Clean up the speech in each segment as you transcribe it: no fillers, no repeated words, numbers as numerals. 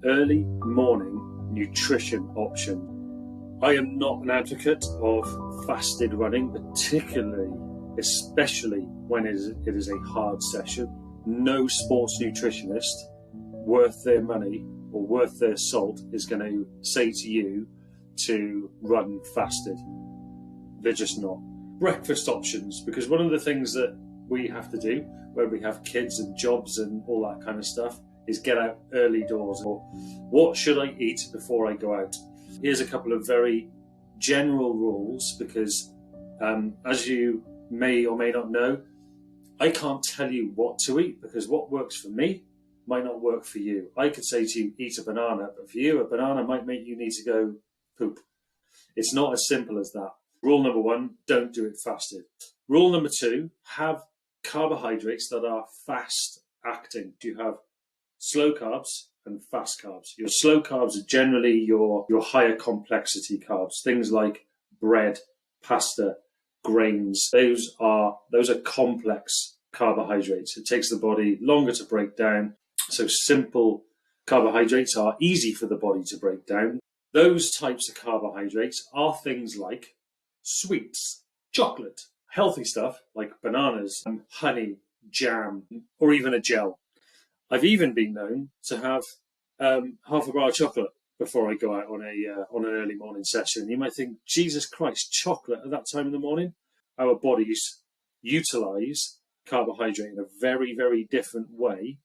early morning nutrition option. I am not an advocate of fasted running, especially when it is a hard session. No sports nutritionist worth their money or worth their salt is going to say to you to run fasted. They're just not. Breakfast options, because one of the things that we have to do when we have kids and jobs and all that kind of stuff is get out early doors. Or what should I eat before I go out? Here's a couple of very general rules, because as you may or may not know, I can't tell you what to eat, because what works for me might not work for you. I could say to you, eat a banana, but for you, a banana might make you need to go poop. It's not as simple as that. Rule number 1, don't do it fasted. Rule number 2, have carbohydrates that are fast acting. You have slow carbs and fast carbs. Your slow carbs are generally your higher complexity carbs, things like bread, pasta, grains. Those are complex carbohydrates. It takes the body longer to break down. So simple carbohydrates are easy for the body to break down. Those types of carbohydrates are things like sweets, chocolate, healthy stuff like bananas, honey, jam, or even a gel. I've even been known to have half a bar of chocolate before I go out on an early morning session. You might think, Jesus Christ, chocolate at that time in the morning? Our bodies utilize carbohydrate in a very, very different way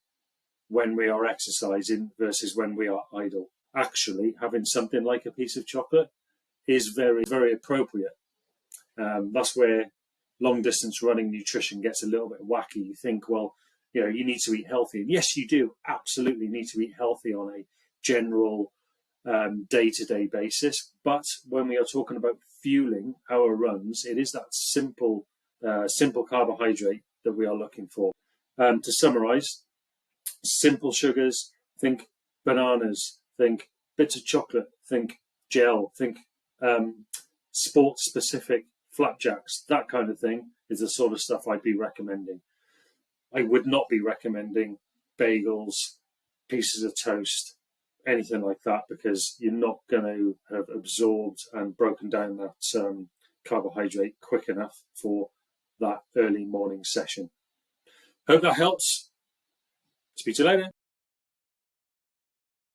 when we are exercising versus when we are idle. Actually, having something like a piece of chocolate is very, very appropriate. That's where long distance running nutrition gets a little bit wacky. You think, well, you need to eat healthy. And yes, you do absolutely need to eat healthy on a general day-to-day basis. But when we are talking about fueling our runs, it is that simple carbohydrate that we are looking for. To summarize, simple sugars, think bananas, think bits of chocolate, think gel, think sport-specific flapjacks, that kind of thing is the sort of stuff I'd be recommending. I would not be recommending bagels, pieces of toast, anything like that, because you're not going to have absorbed and broken down that carbohydrate quick enough for that early morning session. Hope that helps. Speak to you later.